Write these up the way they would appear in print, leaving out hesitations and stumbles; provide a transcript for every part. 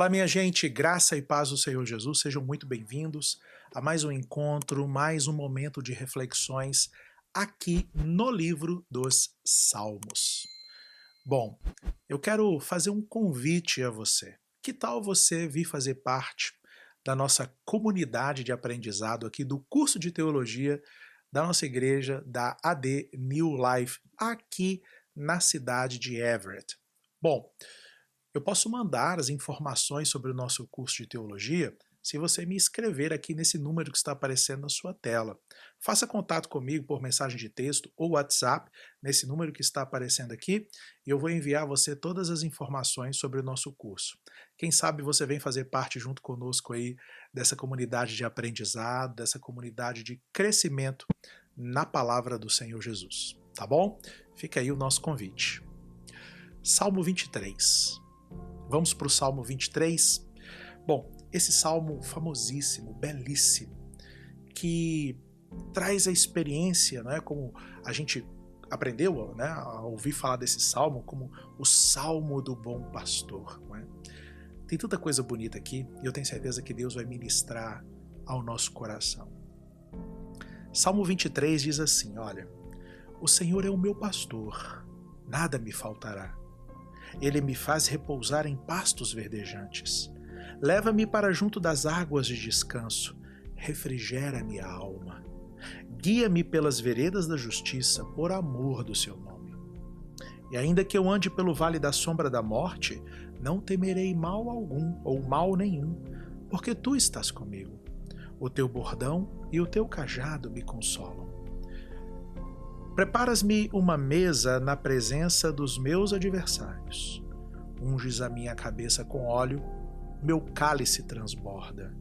Olá, minha gente, graça e paz do Senhor Jesus, sejam muito bem-vindos a mais um encontro, mais um momento de reflexões aqui no livro dos Salmos. Bom, eu quero fazer um convite a você. Que tal você vir fazer parte da nossa comunidade de aprendizado aqui do curso de teologia da nossa igreja, da AD New Life, aqui na cidade de Everett? Bom, eu posso mandar as informações sobre o nosso curso de teologia se você me escrever aqui nesse número que está aparecendo na sua tela. Faça contato comigo por mensagem de texto ou WhatsApp, nesse número que está aparecendo aqui, e eu vou enviar a você todas as informações sobre o nosso curso. Quem sabe você vem fazer parte junto conosco aí dessa comunidade de aprendizado, dessa comunidade de crescimento na palavra do Senhor Jesus, tá bom? Fica aí o nosso convite. Salmo 23. Vamos para o Salmo 23? Bom, esse salmo famosíssimo, belíssimo, que traz a experiência, né, como a gente aprendeu, né, a ouvir falar desse salmo como o Salmo do Bom Pastor. Né? Tem tanta coisa bonita aqui e eu tenho certeza que Deus vai ministrar ao nosso coração. Salmo 23 diz assim, olha, o Senhor é o meu pastor, nada me faltará. Ele me faz repousar em pastos verdejantes. Leva-me para junto das águas de descanso. Refrigera minha alma. Guia-me pelas veredas da justiça, por amor do seu nome. E ainda que eu ande pelo vale da sombra da morte, não temerei mal algum, ou mal nenhum, porque tu estás comigo. O teu bordão e o teu cajado me consolam. Preparas-me uma mesa na presença dos meus adversários. Unges a minha cabeça com óleo, meu cálice transborda.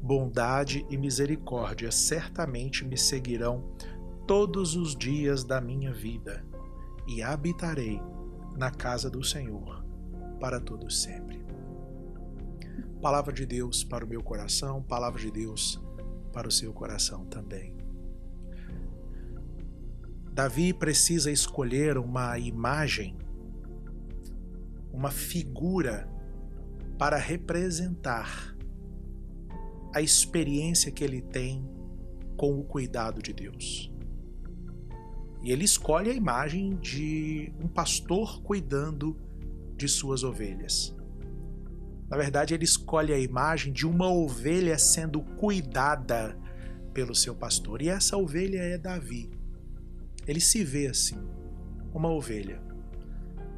Bondade e misericórdia certamente me seguirão todos os dias da minha vida, e habitarei na casa do Senhor para todo sempre. Palavra de Deus para o meu coração, palavra de Deus para o seu coração também. Davi precisa escolher uma imagem, uma figura para representar a experiência que ele tem com o cuidado de Deus. E ele escolhe a imagem de um pastor cuidando de suas ovelhas. Na verdade, ele escolhe a imagem de uma ovelha sendo cuidada pelo seu pastor. E essa ovelha é Davi. Ele se vê assim, uma ovelha,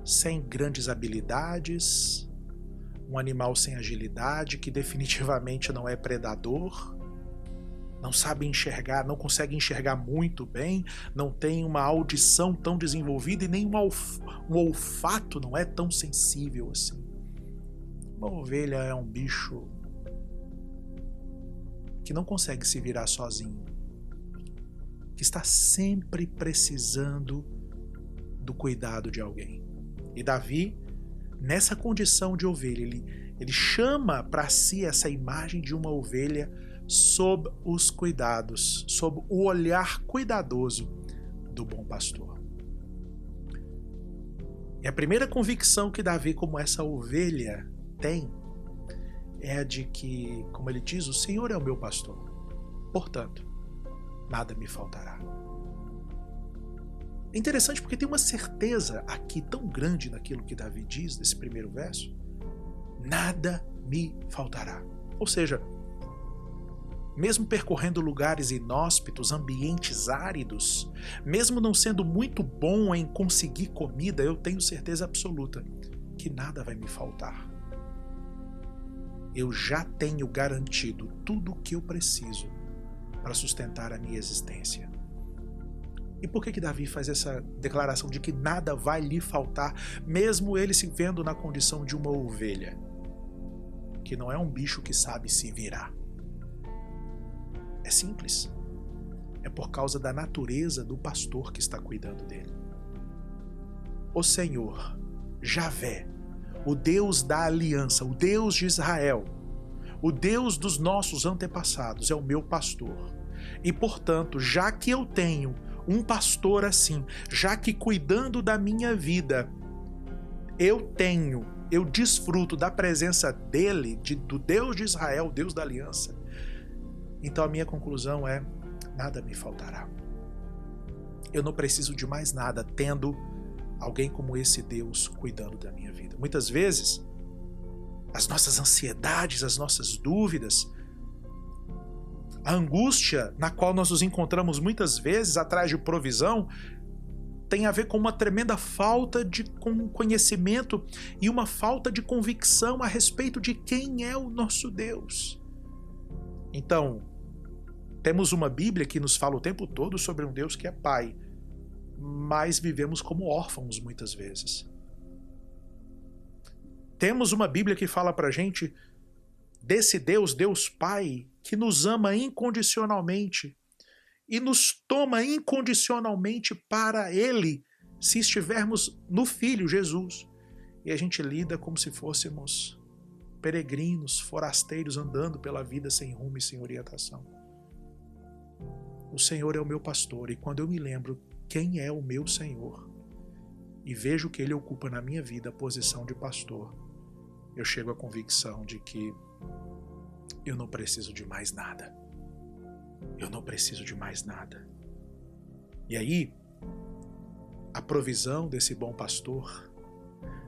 sem grandes habilidades, um animal sem agilidade, que definitivamente não é predador, não sabe enxergar, não consegue enxergar muito bem, não tem uma audição tão desenvolvida e nem um olfato não é tão sensível assim. Uma ovelha é um bicho que não consegue se virar sozinho, que está sempre precisando do cuidado de alguém. E Davi, nessa condição de ovelha, ele chama para si essa imagem de uma ovelha sob os cuidados, sob o olhar cuidadoso do bom pastor. E a primeira convicção que Davi, como essa ovelha, tem é a de que, como ele diz, o Senhor é o meu pastor. Portanto, nada me faltará. É interessante porque tem uma certeza aqui tão grande naquilo que Davi diz, nesse primeiro verso. Nada me faltará. Ou seja, mesmo percorrendo lugares inóspitos, ambientes áridos, mesmo não sendo muito bom em conseguir comida, eu tenho certeza absoluta que nada vai me faltar. Eu já tenho garantido tudo o que eu preciso para sustentar a minha existência. E por que Davi faz essa declaração de que nada vai lhe faltar, mesmo ele se vendo na condição de uma ovelha, que não é um bicho que sabe se virar? É simples. É por causa da natureza do pastor que está cuidando dele. O Senhor, Javé, o Deus da aliança, o Deus de Israel, o Deus dos nossos antepassados, é o meu pastor. E, portanto, já que eu tenho um pastor assim, já que cuidando da minha vida, eu tenho eu desfruto da presença dele, do Deus de Israel, Deus da aliança, então a minha conclusão é: nada me faltará. Eu não preciso de mais nada, tendo alguém como esse Deus cuidando da minha vida. Muitas vezes, as nossas ansiedades, as nossas dúvidas, a angústia na qual nós nos encontramos muitas vezes atrás de provisão, tem a ver com uma tremenda falta de conhecimento e uma falta de convicção a respeito de quem é o nosso Deus. Então, temos uma Bíblia que nos fala o tempo todo sobre um Deus que é Pai, mas vivemos como órfãos muitas vezes. Temos uma Bíblia que fala pra gente desse Deus, Deus Pai, que nos ama incondicionalmente e nos toma incondicionalmente para Ele, se estivermos no Filho Jesus. E a gente lida como se fôssemos peregrinos, forasteiros, andando pela vida sem rumo e sem orientação. O Senhor é o meu pastor, e quando eu me lembro quem é o meu Senhor e vejo que Ele ocupa na minha vida a posição de pastor, eu chego à convicção de que eu não preciso de mais nada. Eu não preciso de mais nada. E aí, a provisão desse bom pastor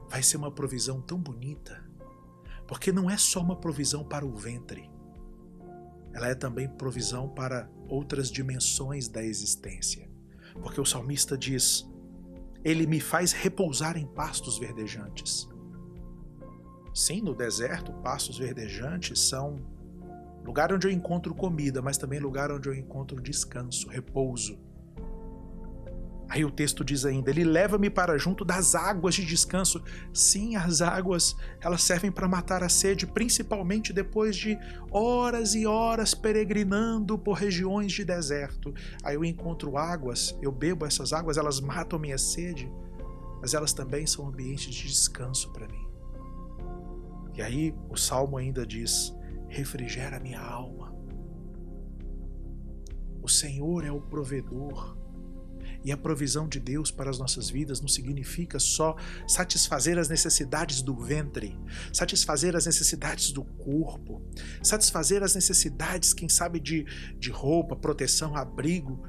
vai ser uma provisão tão bonita, porque não é só uma provisão para o ventre, ela é também provisão para outras dimensões da existência. Porque o salmista diz: Ele me faz repousar em pastos verdejantes. Sim, no deserto, pastos verdejantes são lugar onde eu encontro comida, mas também lugar onde eu encontro descanso, repouso. Aí o texto diz ainda: Ele leva-me para junto das águas de descanso. Sim, as águas, elas servem para matar a sede, principalmente depois de horas e horas peregrinando por regiões de deserto. Aí eu encontro águas, eu bebo essas águas, elas matam a minha sede, mas elas também são ambientes de descanso para mim. E aí o Salmo ainda diz: refrigera minha alma. O Senhor é o provedor. E a provisão de Deus para as nossas vidas não significa só satisfazer as necessidades do ventre, satisfazer as necessidades do corpo, satisfazer as necessidades, quem sabe, de roupa, proteção, abrigo.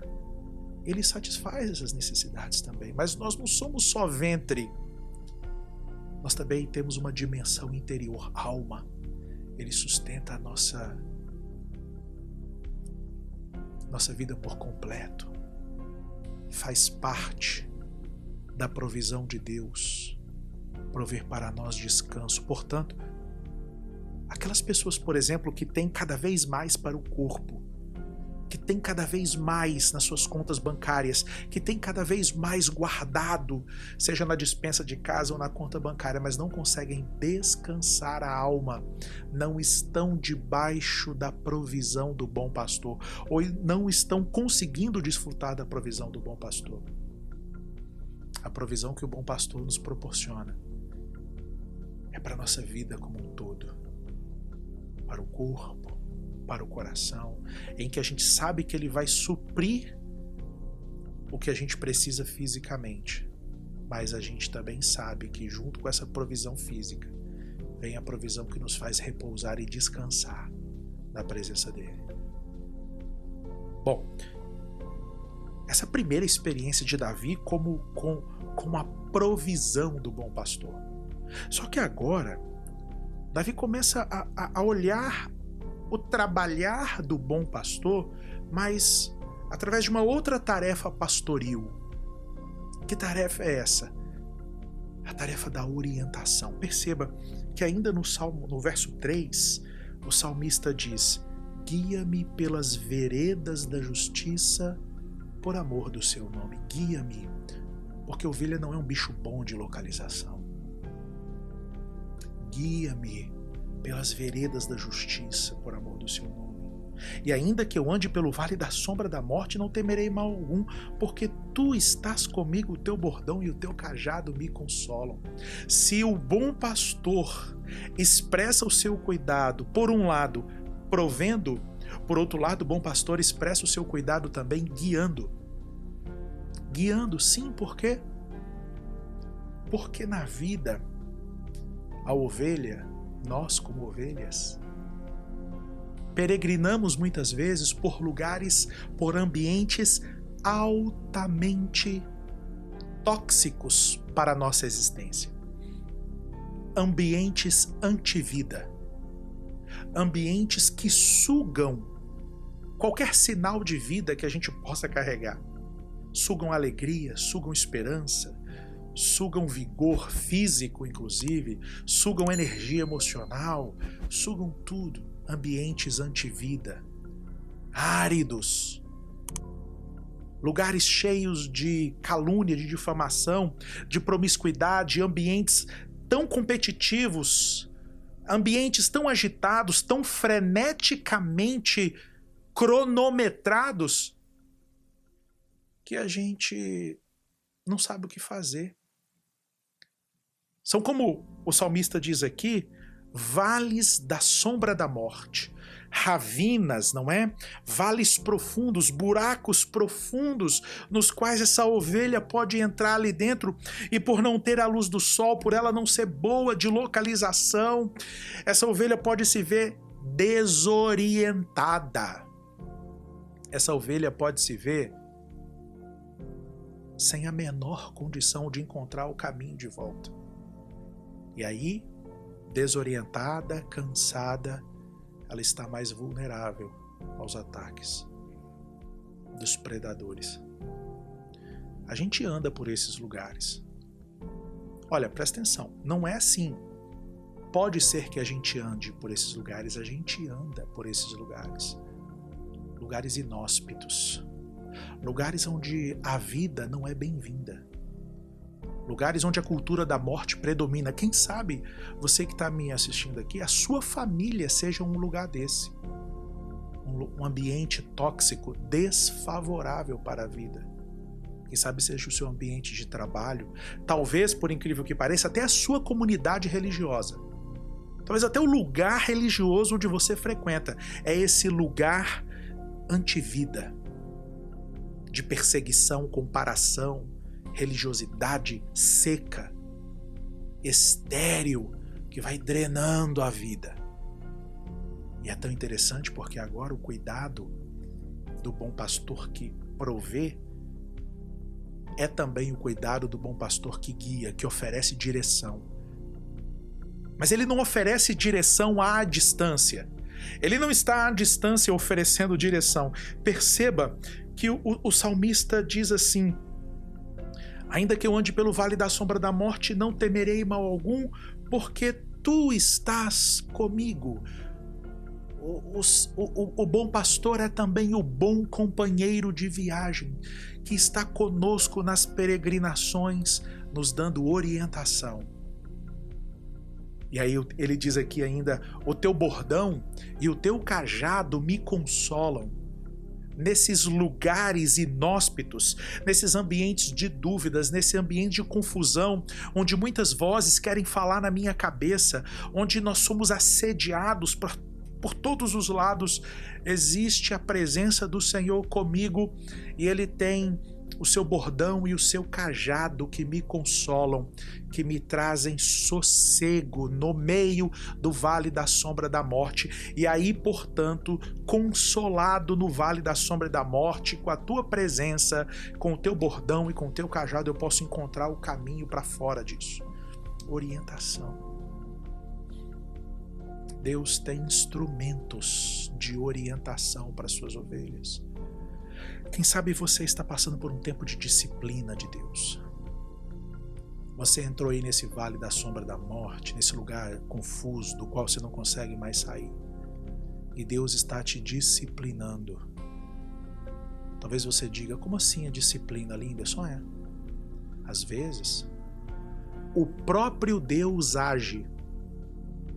Ele satisfaz essas necessidades também, mas nós não somos só ventre. Nós também temos uma dimensão interior, alma. Ele sustenta a nossa vida por completo. Faz parte da provisão de Deus prover para nós descanso. Portanto, aquelas pessoas, por exemplo, que têm cada vez mais para o corpo, que têm cada vez mais nas suas contas bancárias, que têm cada vez mais guardado, seja na despensa de casa ou na conta bancária, mas não conseguem descansar a alma, não estão debaixo da provisão do bom pastor, ou não estão conseguindo desfrutar da provisão do bom pastor. A provisão que o bom pastor nos proporciona é para a nossa vida como um todo, para o corpo, para o coração, em que a gente sabe que Ele vai suprir o que a gente precisa fisicamente, mas a gente também sabe que junto com essa provisão física vem a provisão que nos faz repousar e descansar na presença dEle. Bom, essa primeira experiência de Davi com a provisão do bom pastor. Só que agora, Davi começa a olhar o trabalhar do bom pastor, mas através de uma outra tarefa pastoril. Que tarefa é essa? A tarefa da orientação. Perceba que ainda no Salmo, no verso 3, o salmista diz: guia-me pelas veredas da justiça por amor do seu nome. Guia-me, porque ovelha não é um bicho bom de localização. Guia-me pelas veredas da justiça, por amor do seu nome. E ainda que eu ande pelo vale da sombra da morte, não temerei mal algum, porque tu estás comigo, o teu bordão e o teu cajado me consolam. Se o bom pastor expressa o seu cuidado, por um lado, provendo, por outro lado, o bom pastor expressa o seu cuidado também guiando. Guiando, sim, por quê? Porque na vida A ovelha, nós como ovelhas, peregrinamos muitas vezes por lugares, por ambientes altamente tóxicos para a nossa existência. Ambientes anti-vida. Ambientes que sugam qualquer sinal de vida que a gente possa carregar. Sugam alegria, sugam esperança, sugam vigor físico, inclusive, sugam energia emocional, sugam tudo. Ambientes anti-vida, áridos, lugares cheios de calúnia, de difamação, de promiscuidade, ambientes tão competitivos, ambientes tão agitados, tão freneticamente cronometrados, que a gente não sabe o que fazer. São, como o salmista diz aqui, vales da sombra da morte, ravinas, não é? Vales profundos, buracos profundos, nos quais essa ovelha pode entrar ali dentro, e por não ter a luz do sol, por ela não ser boa de localização, essa ovelha pode se ver desorientada. Essa ovelha pode se ver sem a menor condição de encontrar o caminho de volta. E aí, desorientada, cansada, ela está mais vulnerável aos ataques dos predadores. A gente anda por esses lugares. Olha, presta atenção, não é assim. Pode ser que a gente ande por esses lugares, a gente anda por esses lugares. Lugares inóspitos. Lugares onde a vida não é bem-vinda. Lugares onde a cultura da morte predomina. Quem sabe, você que está me assistindo aqui, a sua família seja um lugar desse. Um ambiente tóxico, desfavorável para a vida. Quem sabe seja o seu ambiente de trabalho. Talvez, por incrível que pareça, até a sua comunidade religiosa. Talvez até o lugar religioso onde você frequenta. É esse lugar antivida. De perseguição, comparação, religiosidade seca, estéril, que vai drenando a vida. E é tão interessante porque agora o cuidado do bom pastor que provê é também o cuidado do bom pastor que guia, que oferece direção. Mas ele não oferece direção à distância. Ele não está à distância oferecendo direção. Perceba que o salmista diz assim: ainda que eu ande pelo vale da sombra da morte, não temerei mal algum, porque tu estás comigo. O bom pastor é também o bom companheiro de viagem, que está conosco nas peregrinações, nos dando orientação. E aí ele diz aqui ainda: o teu bordão e o teu cajado me consolam. Nesses lugares inóspitos, nesses ambientes de dúvidas, nesse ambiente de confusão, onde muitas vozes querem falar na minha cabeça, onde nós somos assediados por todos os lados, existe a presença do Senhor comigo, e Ele tem o seu bordão e o seu cajado que me consolam, que me trazem sossego no meio do vale da sombra da morte. E aí, portanto, consolado no vale da sombra da morte, com a tua presença, com o teu bordão e com o teu cajado, eu posso encontrar o caminho para fora disso. Orientação. Deus tem instrumentos de orientação para suas ovelhas. Quem sabe você está passando por um tempo de disciplina de Deus. Você entrou aí nesse vale da sombra da morte, nesse lugar confuso do qual você não consegue mais sair. E Deus está te disciplinando. Talvez você diga: como assim a disciplina, linda? Só é. Às vezes, o próprio Deus age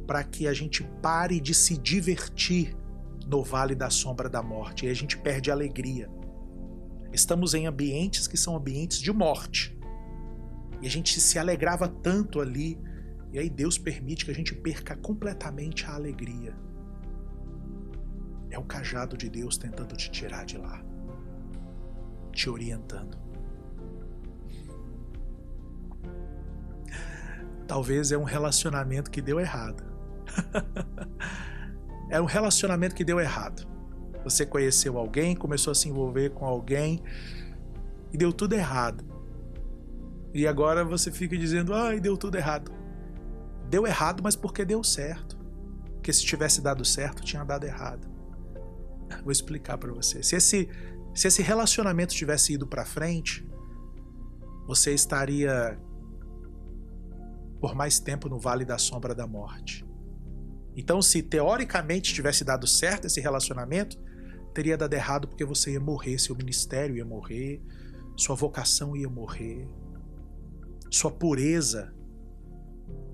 para que a gente pare de se divertir no vale da sombra da morte, e a gente perde a alegria. Estamos em ambientes que são ambientes de morte, e a gente se alegrava tanto ali, e aí Deus permite que a gente perca completamente a alegria. É o cajado de Deus tentando te tirar de lá, te orientando. Talvez é um relacionamento que deu errado. É um relacionamento que deu errado. Você conheceu alguém, começou a se envolver com alguém e deu tudo errado. E agora você fica dizendo, ai, deu tudo errado. Deu errado, mas porque deu certo. Porque se tivesse dado certo, tinha dado errado. Vou explicar para você. Se esse relacionamento tivesse ido para frente, você estaria por mais tempo no vale da sombra da morte. Então, se teoricamente tivesse dado certo esse relacionamento, teria dado errado porque você ia morrer, seu ministério ia morrer, sua vocação ia morrer, sua pureza,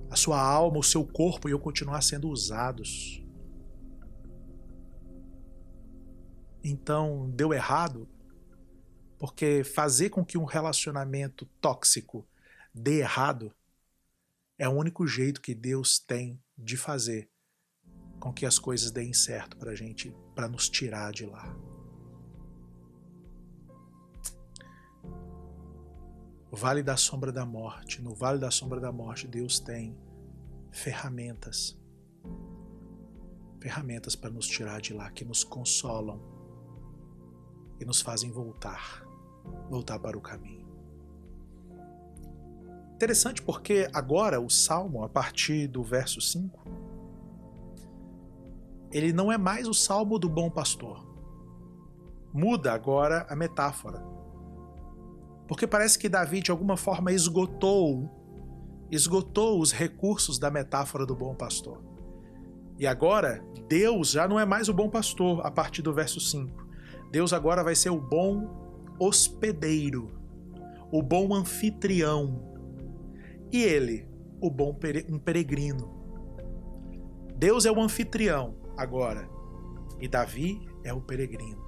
a sua alma, o seu corpo iam continuar sendo usados. Então, deu errado porque fazer com que um relacionamento tóxico dê errado é o único jeito que Deus tem de fazer com que as coisas deem certo pra gente, para nos tirar de lá. O Vale da Sombra da Morte. No Vale da Sombra da Morte, Deus tem ferramentas. Ferramentas para nos tirar de lá, que nos consolam e nos fazem voltar para o caminho. Interessante porque agora o Salmo, a partir do verso 5, ele não é mais o Salmo do bom pastor. Muda agora a metáfora. Porque parece que Davi, de alguma forma, esgotou os recursos da metáfora do bom pastor. E agora, Deus já não é mais o bom pastor, a partir do verso 5. Deus agora vai ser o bom hospedeiro, o bom anfitrião. E ele, um peregrino. Deus é o anfitrião agora, e Davi é o peregrino.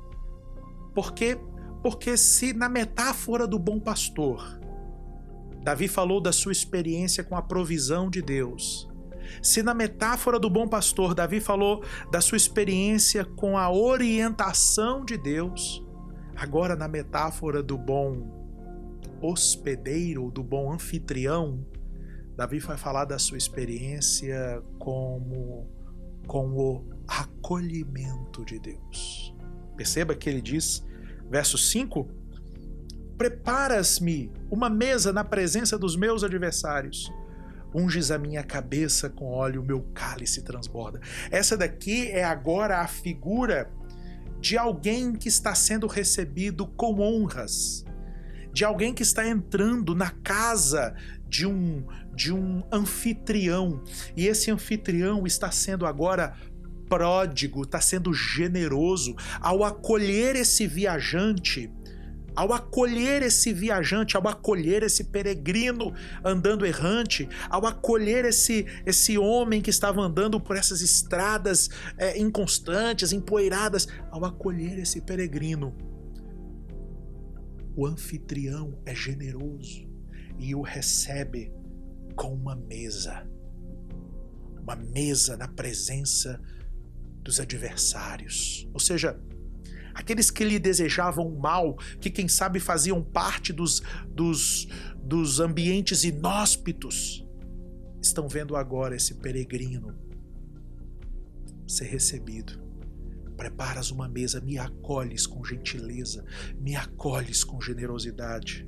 Por quê? Porque se na metáfora do bom pastor, Davi falou da sua experiência com a provisão de Deus, se na metáfora do bom pastor, Davi falou da sua experiência com a orientação de Deus, agora na metáfora do bom hospedeiro, do bom anfitrião, Davi vai falar da sua experiência com o acolhimento de Deus. Perceba que ele diz, verso 5, preparas-me uma mesa na presença dos meus adversários, unges a minha cabeça com óleo, o meu cálice transborda. Essa daqui é agora a figura de alguém que está sendo recebido com honras, de alguém que está entrando na casa de um anfitrião, e esse anfitrião está sendo agora pródigo, está sendo generoso ao acolher esse viajante, ao acolher esse peregrino andando errante, ao acolher esse homem que estava andando por essas estradas inconstantes, empoeiradas, ao acolher esse peregrino. O anfitrião é generoso e o recebe com uma mesa na presença dos adversários, ou seja, aqueles que lhe desejavam mal, que quem sabe faziam parte dos ambientes inóspitos, estão vendo agora esse peregrino ser recebido. Preparas uma mesa, me acolhes com gentileza, me acolhes com generosidade,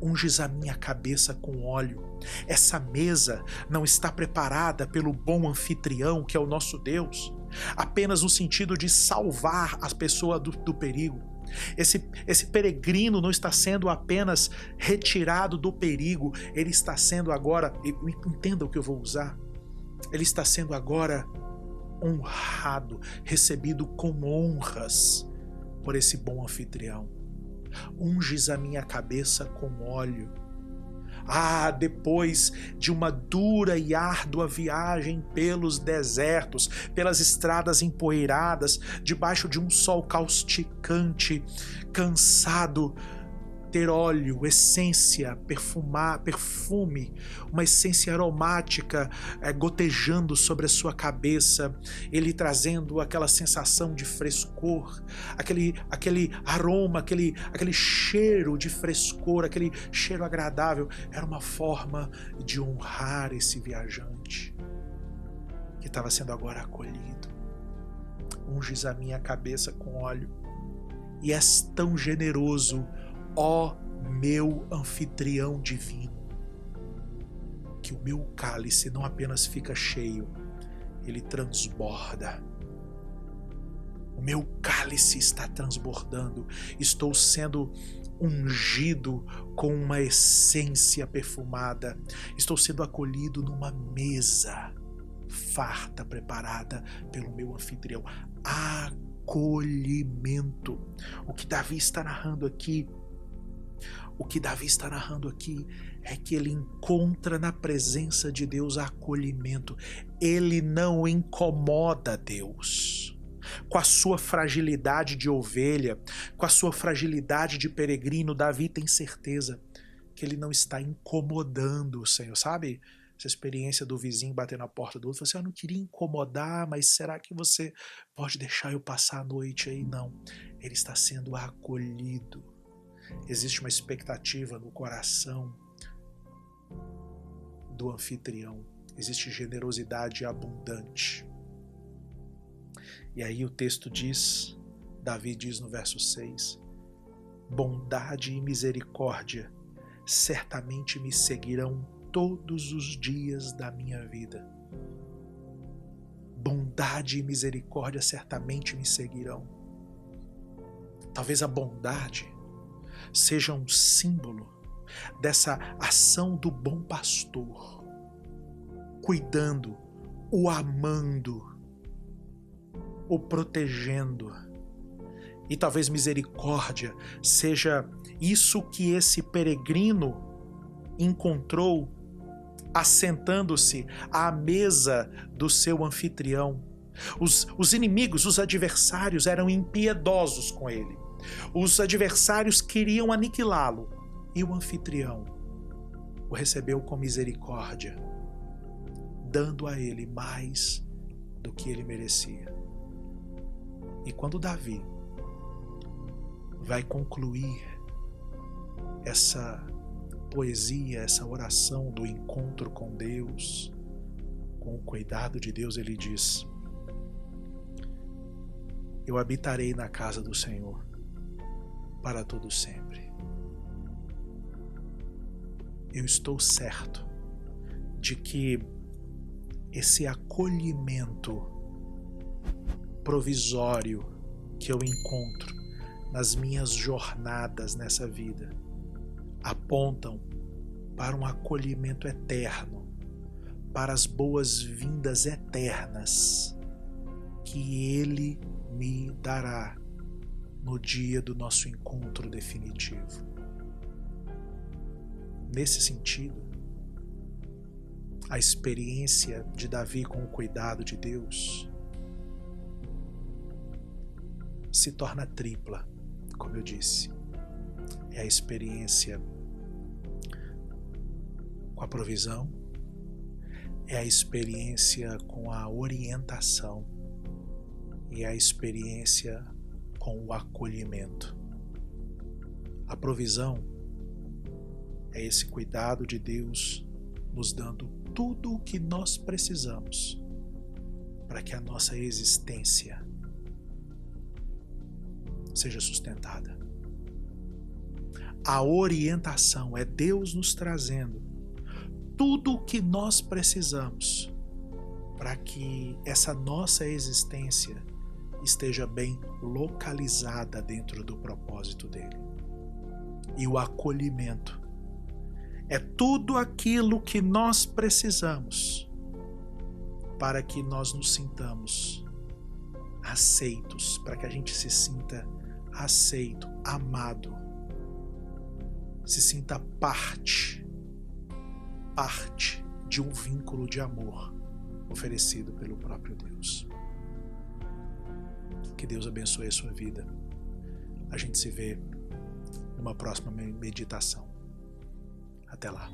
unges a minha cabeça com óleo. Essa mesa não está preparada pelo bom anfitrião, que é o nosso Deus, apenas no sentido de salvar as pessoas do perigo. Esse peregrino não está sendo apenas retirado do perigo, ele está sendo agora, entenda o que eu vou usar, ele está sendo agora honrado, recebido com honras por esse bom anfitrião. Unges a minha cabeça com óleo. Depois de uma dura e árdua viagem pelos desertos, pelas estradas empoeiradas, debaixo de um sol causticante, cansado, ter óleo, essência, perfume, uma essência aromática gotejando sobre a sua cabeça, ele trazendo aquela sensação de frescor, aquele aroma, aquele cheiro de frescor, aquele cheiro agradável. Era uma forma de honrar esse viajante que estava sendo agora acolhido. Unges a minha cabeça com óleo e és tão generoso, ó meu anfitrião divino, que o meu cálice não apenas fica cheio, ele transborda. O meu cálice está transbordando, estou sendo ungido com uma essência perfumada, estou sendo acolhido numa mesa farta, preparada pelo meu anfitrião. Acolhimento. O que Davi está narrando aqui é que ele encontra na presença de Deus acolhimento. Ele não incomoda Deus. Com a sua fragilidade de ovelha, com a sua fragilidade de peregrino, Davi tem certeza que ele não está incomodando o Senhor, sabe? Essa experiência do vizinho bater na porta do outro, você, eu não queria incomodar, mas será que você pode deixar eu passar a noite aí? Não, ele está sendo acolhido. Existe uma expectativa no coração do anfitrião, existe generosidade abundante. E aí o texto diz, Davi diz no verso 6, bondade e misericórdia certamente me seguirão todos os dias da minha vida. Bondade e misericórdia certamente me seguirão. Talvez a bondade seja um símbolo dessa ação do bom pastor, cuidando, o amando, o protegendo. E talvez misericórdia seja isso que esse peregrino encontrou assentando-se à mesa do seu anfitrião. Os inimigos, os adversários eram impiedosos com ele. Os adversários queriam aniquilá-lo. E o anfitrião o recebeu com misericórdia, dando a ele mais do que ele merecia. E quando Davi vai concluir essa poesia, essa oração do encontro com Deus, com o cuidado de Deus, ele diz: eu habitarei na casa do Senhor para todo sempre. Eu estou certo de que esse acolhimento provisório que eu encontro nas minhas jornadas nessa vida apontam para um acolhimento eterno, para as boas-vindas eternas que Ele me dará no dia do nosso encontro definitivo. Nesse sentido, a experiência de Davi com o cuidado de Deus se torna tripla, como eu disse. É a experiência com a provisão, é a experiência com a orientação e é a experiência com o acolhimento. A provisão é esse cuidado de Deus nos dando tudo o que nós precisamos para que a nossa existência seja sustentada. A orientação é Deus nos trazendo tudo o que nós precisamos para que essa nossa existência esteja bem localizada dentro do propósito dele. E o acolhimento é tudo aquilo que nós precisamos para que nós nos sintamos aceitos, para que a gente se sinta aceito, amado, se sinta parte de um vínculo de amor oferecido pelo próprio Deus. Que Deus abençoe a sua vida. A gente se vê numa próxima meditação. Até lá.